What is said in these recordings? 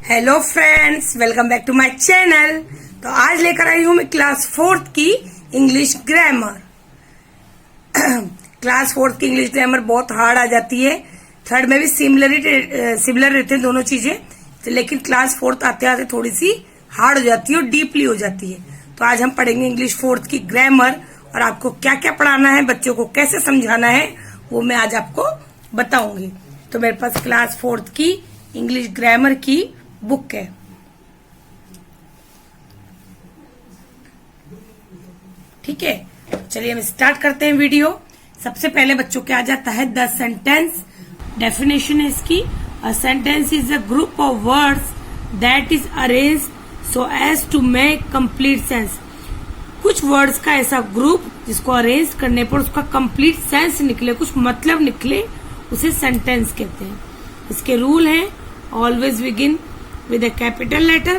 Hello friends, welcome back to my channel. तो आज लेकर आई हूँ मैं क्लास 4th की इंग्लिश ग्रामर। क्लास 4th की इंग्लिश ग्रामर बहुत हार्ड आ जाती है। थर्ड में भी सिमिलर रहते हैं दोनों चीजें, तो लेकिन क्लास 4th आते आते थोड़ी सी हार्ड हो जाती है और डीपली हो जाती है। तो आज हम पढ़ेंगे इंग्लिश 4th की ग्रामर, और आपको क्या क्या पढ़ाना है, बच्चों को कैसे समझाना है, वो मैं आज आपको बताऊंगी। तो मेरे पास क्लास 4th की इंग्लिश ग्रामर की बुक है। ठीक है, चलिए हम स्टार्ट करते हैं वीडियो। सबसे पहले बच्चों के आ जाता है द सेंटेंस। डेफिनेशन है इसकी, a sentence is a group of words that is arranged so as to make complete sense. कुछ वर्ड्स का ऐसा ग्रुप जिसको अरेंज करने पर उसका कंप्लीट सेंस निकले, कुछ मतलब निकले, उसे सेंटेंस कहते हैं। इसके रूल हैं, always begin with a capital letter,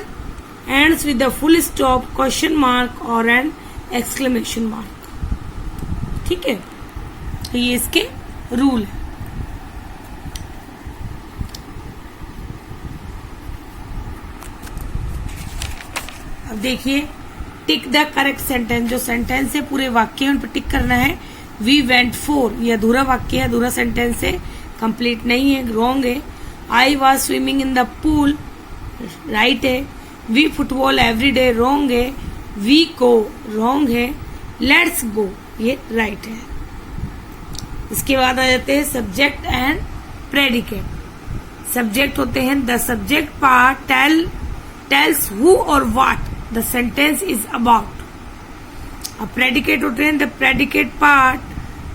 ends with a full stop, question mark or an exclamation mark। ठीक है, तो ये इसके रूल है। अब देखिए, टिक द करेक्ट सेंटेंस। जो सेंटेंस है पूरे वाक्य उन पर टिक करना है। वी वेंट फॉर, ये अधूरा वाक्य है, अधूरा सेंटेंस है, कंप्लीट नहीं है, रॉन्ग है। I was swimming in the pool, right है। We football every day, wrong है। वी को, रॉन्ग है। लेट्स गो, ये राइट है। इसके बाद आ जाते हैं सब्जेक्ट एंड प्रेडिकेट। सब्जेक्ट होते हैं the subject part tells who और what the sentence is about. अब प्रेडिकेट होते हैं the predicate part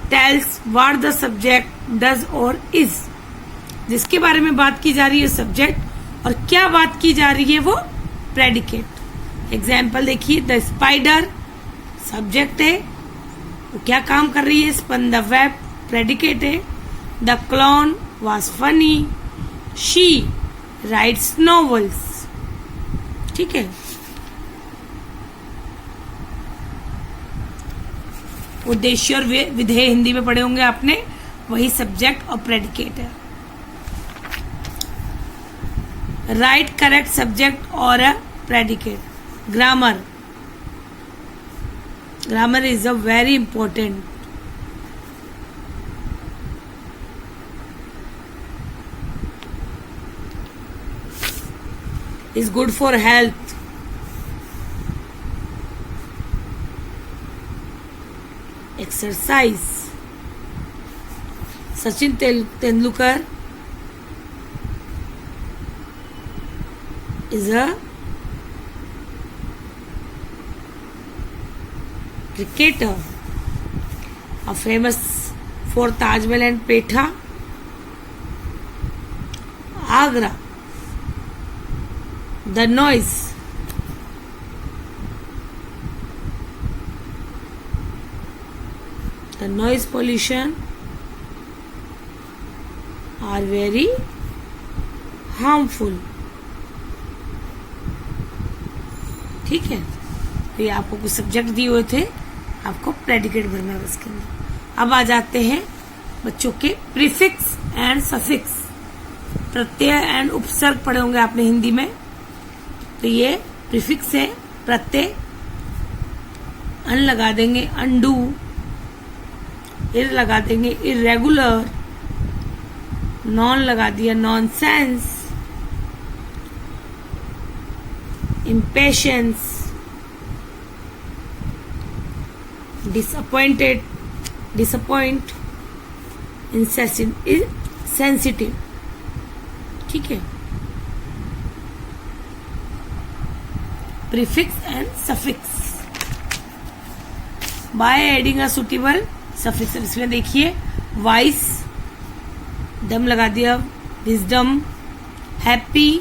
tells what the subject does और इज। जिसके बारे में बात की जा रही है सब्जेक्ट, और क्या बात की जा रही है वो प्रेडिकेट। एग्जाम्पल देखिए, द स्पाइडर सब्जेक्ट है, वो क्या काम कर रही है, स्पन द वेब प्रेडिकेट है। The clown was funny, she writes novels. ठीक है, उद्देश्य और विधेय हिंदी में पढ़े होंगे आपने, वही सब्जेक्ट और प्रेडिकेट है। राइट करेक्ट सब्जेक्ट और a predicate. Grammar is a very important. Is good for health. Exercise. Sachin Tendulkar is a cricketer, famous for Taj Mahal and Petha. Agra, the noise. The noise pollution are very harmful। ठीक है, तो ये आपको कुछ subject दिए हुए थे, आपको प्रेडिकेट भरना है इसके अंदर। अब आ जाते हैं बच्चों के prefix and suffix. Pratyaya and उपसर्ग पढ़े होंगे आपने हिंदी में। तो ये प्रीफिक्स है, प्रत्यय, अन लगा देंगे अंडू, इर लगा देंगे इरेगुलर, नॉन लगा दिया नॉनसेंस, impatience, disappoint, insensitive। ठीक है, prefix and suffix by adding a suitable suffix। इसमें देखिए, wise, दम लगा दिया, wisdom, happy,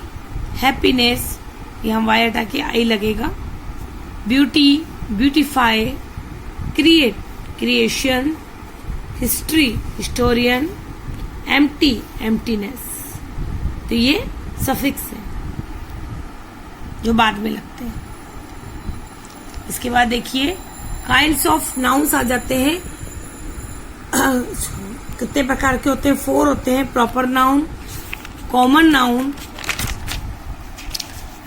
happiness, यहाँ वाई हटा के आई लगेगा। Beauty, beautify, create, creation, history, historian, empty, emptiness. तो ये सफिक्स है जो बाद में लगते हैं। इसके बाद देखिए, काइंड्स ऑफ नाउन्स आ जाते हैं। कितने प्रकार के होते हैं? 4 होते हैं। Proper noun, common noun,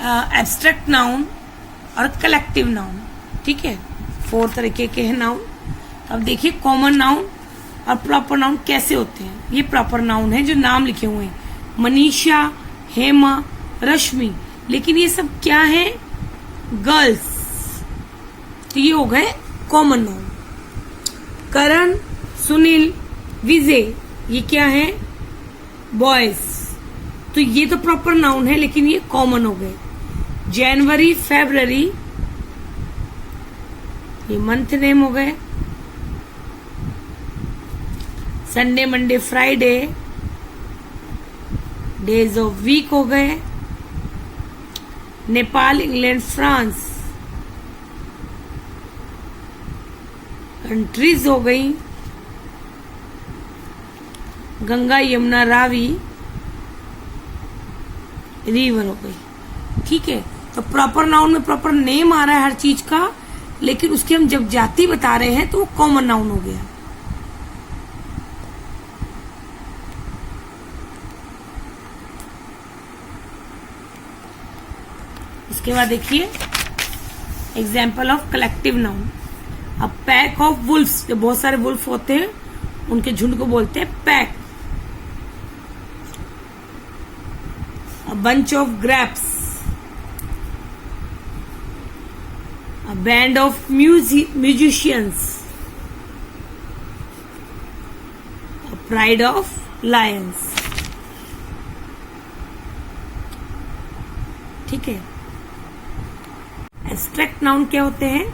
abstract noun और कलेक्टिव नाउन। ठीक है, 4 तरीके के हैं नाउन। अब देखिए कॉमन नाउन और प्रॉपर नाउन कैसे होते हैं। ये प्रॉपर नाउन है जो नाम लिखे हुए हैं, मनीषा, हेमा, रश्मि, लेकिन ये सब क्या है, गर्ल्स, तो ये हो गए कॉमन नाउन। करण, सुनील, विजय, ये क्या है, बॉयज, तो ये तो प्रॉपर नाउन है लेकिन ये कॉमन हो गए। जनवरी, फेब्रवरी, ये मंथ नेम हो गए। Sunday, Monday, Friday, days of week हो गए। नेपाल, इंग्लैंड, फ्रांस, कंट्रीज हो गई। गंगा, यमुना, रावी, रिवर हो गई। ठीक है, तो प्रॉपर नाउन में प्रॉपर नेम आ रहा है हर चीज का, लेकिन उसकी हम जब जाति बता रहे हैं तो वो कॉमन नाउन हो गया। इसके बाद देखिए एग्जाम्पल ऑफ कलेक्टिव नाउन। अब पैक ऑफ वुल्फ्स, जो बहुत सारे वुल्फ होते हैं उनके झुंड को बोलते हैं pack. A bunch of grapes, a band of musicians, a pride of lions। ठीक है, एब्स्ट्रैक्ट नाउन क्या होते हैं,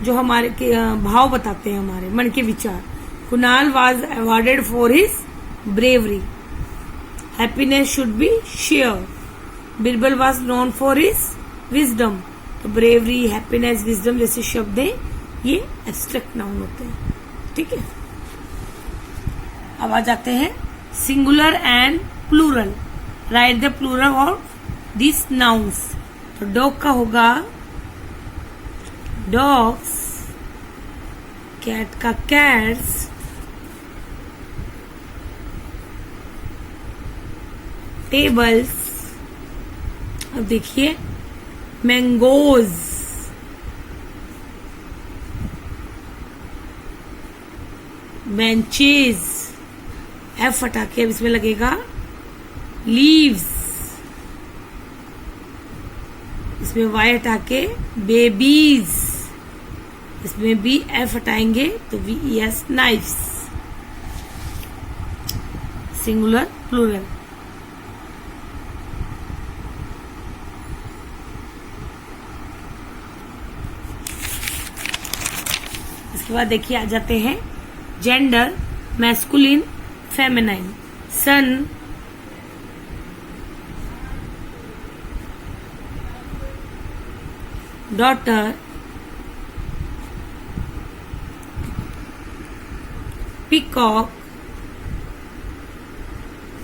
जो हमारे के भाव बताते हैं, हमारे मन के विचार। Kunal was awarded for his bravery, happiness should be shared। Birbal was known for his wisdom, तो ब्रेवरी, हैप्पीनेस, विजडम जैसे शब्द हैं ये एब्स्ट्रैक्ट नाउन होते हैं। ठीक है, अब आ जाते हैं singular and plural. Write the plural of this nouns. तो डॉग का होगा डॉग्स, कैट का कैट्स, टेबल्स, अब देखिए मैंगोज, बेंचेज, एफ हटा के अब इसमें लगेगा लीव्स, इसमें वाई हटा के बेबीज, इसमें भी एफ हटाएंगे तो VES नाइफ्स। Singular, plural. इसके बाद देखिए आ जाते हैं gender, masculine, feminine. Son, daughter, peacock,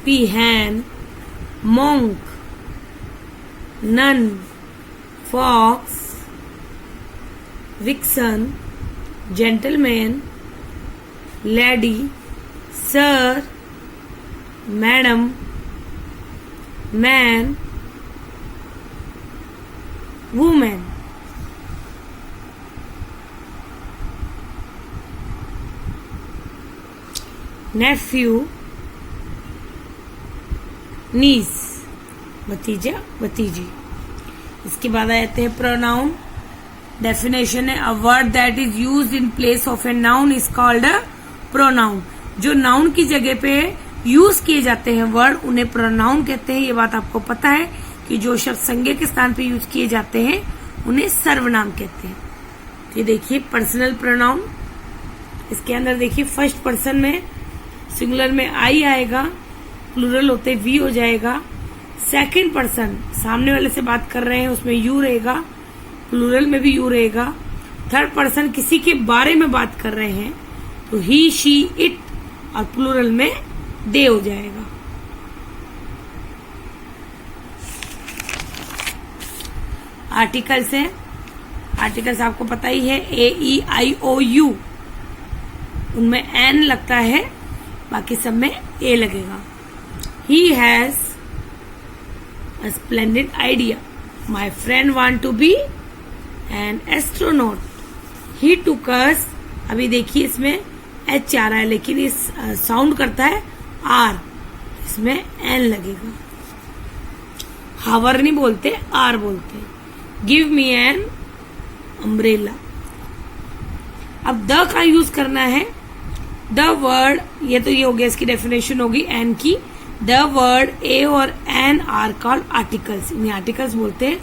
peahen, monk, nun, fox, vixen, gentleman, lady, sir, madam, man, woman। nephew, नीस, भतीजा, भतीजी। इसके बाद आ जाते हैं प्रोनाउन। डेफिनेशन है, a word that is used in place of a noun is called a pronoun. जो noun की जगह पे यूज किए जाते हैं वर्ड, उन्हें प्रोनाउन कहते हैं। ये बात आपको पता है कि जो शब्द संज्ञा के स्थान पे यूज किए जाते हैं उन्हें सर्वनाम कहते हैं। ये देखिए पर्सनल प्रोनाउन, इसके अंदर देखिए फर्स्ट पर्सन में सिंगुलर में आई आएगा, प्लूरल होते वी हो जाएगा। सेकंड पर्सन सामने वाले से बात कर रहे हैं उसमें यू रहेगा, प्लूरल में भी यू रहेगा। थर्ड पर्सन किसी के बारे में बात कर रहे हैं तो ही, शी, इट, और प्लूरल में दे हो जाएगा। आर्टिकल्स है, आर्टिकल्स आपको पता ही है, AEIOU, उनमें एन लगता है, बाकी सब में ए लगेगा। He has a splendid idea, my friend want to be an astronaut, he took us. अभी देखिए इसमें एच आ रहा है लेकिन इस साउंड करता है आर, इसमें एन लगेगा। हावर नहीं बोलते, आर बोलते। Give me an umbrella. अब द का यूज करना है। द वर्ड, ये तो ये हो गया, इसकी डेफिनेशन होगी एन की। द वर्ड ए और एन आर कॉल्ड आर्टिकल्स, इन्हें आर्टिकल्स बोलते हैं।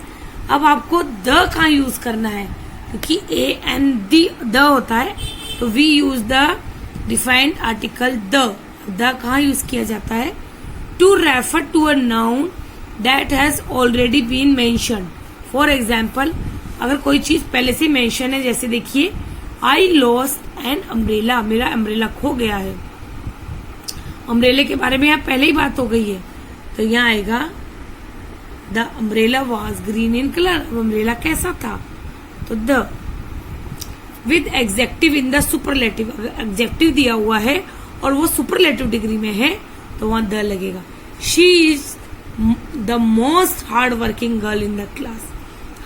अब आपको द का यूज करना है क्योंकि ए एन द होता है, तो we use the defined article the. कहाँ यूज किया जाता है? To refer to a noun that has already been mentioned. For example, अगर कोई चीज पहले से मेंशन है, जैसे देखिए आई लॉस्ट एन अम्ब्रेला, मेरा अम्ब्रेला खो गया है। अम्ब्रेले के बारे में यहाँ पहले ही बात हो गई है, तो यहाँ आएगा the umbrella was green in colour. Umbrella कैसा था? तो the. With adjective in the superlative, अगर एग्जेक्टिव दिया हुआ है और वो सुपरलेटिव डिग्री में है तो वहां द लगेगा। She is the most hard working girl in the class.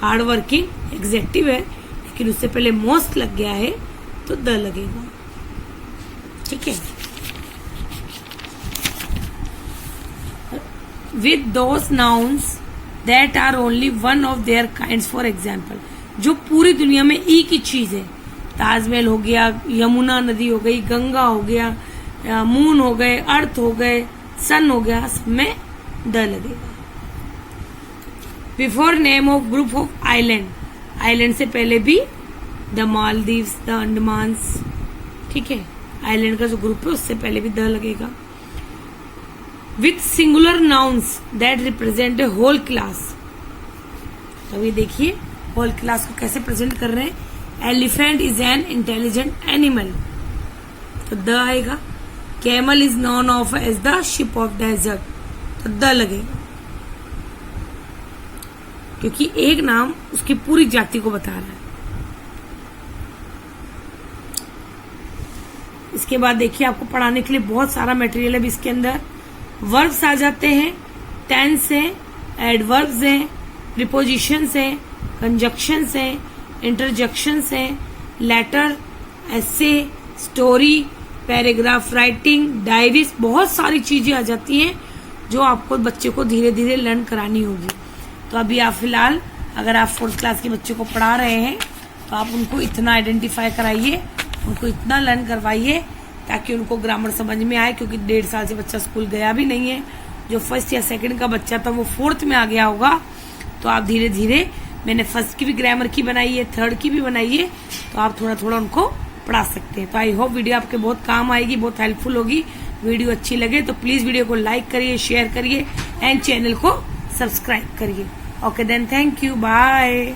Hard working executive है लेकिन उससे पहले मोस्ट लग गया है तो द लगेगा। ठीक है। With those nouns that are only one of their kinds, for example, जो पूरी दुनिया में एक ही चीज है। ताजमहल हो गया, यमुना नदी हो गई, गंगा हो गया, मून हो गए, अर्थ हो गए, सन हो गया, सब में द लगेगा। Before name of group of island, island से पहले भी द मालदीव्स, द अंडमान्स। ठीक है, आइलैंड का जो ग्रुप है उससे पहले भी द लगेगा। With singular nouns that represent a whole class. अभी देखिए होल क्लास को कैसे प्रेजेंट कर रहे हैं। Elephant is an intelligent animal, तो द आएगा। Camel is known of as the ship of desert, तो द लगेगा क्योंकि एक नाम उसकी पूरी जाति को बता रहा है। इसके बाद देखिए आपको पढ़ाने के लिए बहुत सारा मटेरियल है इसके अंदर। वर्ब्स आ जाते हैं, टेंस है, एडवर्ब्स हैं, प्रीपोजिशंस हैं, कंजक्शंस हैं, इंटरजेक्शंस हैं, लेटर, एसे, स्टोरी, पैराग्राफ राइटिंग, डायरीज, बहुत सारी चीजें आ जाती हैं जो आपको बच्चे को धीरे धीरे लर्न करानी होगी। तो अभी आप फिलहाल अगर आप 4th क्लास के बच्चे को पढ़ा रहे हैं तो आप उनको इतना आइडेंटिफाई कराइए, उनको इतना लर्न करवाइए ताकि उनको ग्रामर समझ में आए, क्योंकि 1.5 साल से बच्चा स्कूल गया भी नहीं है। जो 1st या 2nd का बच्चा था वो 4th में आ गया होगा। तो आप धीरे धीरे, मैंने 1st की भी ग्रामर की बनाई है, 3rd की भी बनाई है, तो आप थोड़ा थोड़ा उनको पढ़ा सकते हैं। तो आई होप वीडियो आपके बहुत काम आएगी, बहुत हेल्पफुल होगी। वीडियो अच्छी लगे तो प्लीज वीडियो को लाइक करिए, शेयर करिए एंड चैनल को सब्सक्राइब करिए। Okay then, thank you, bye.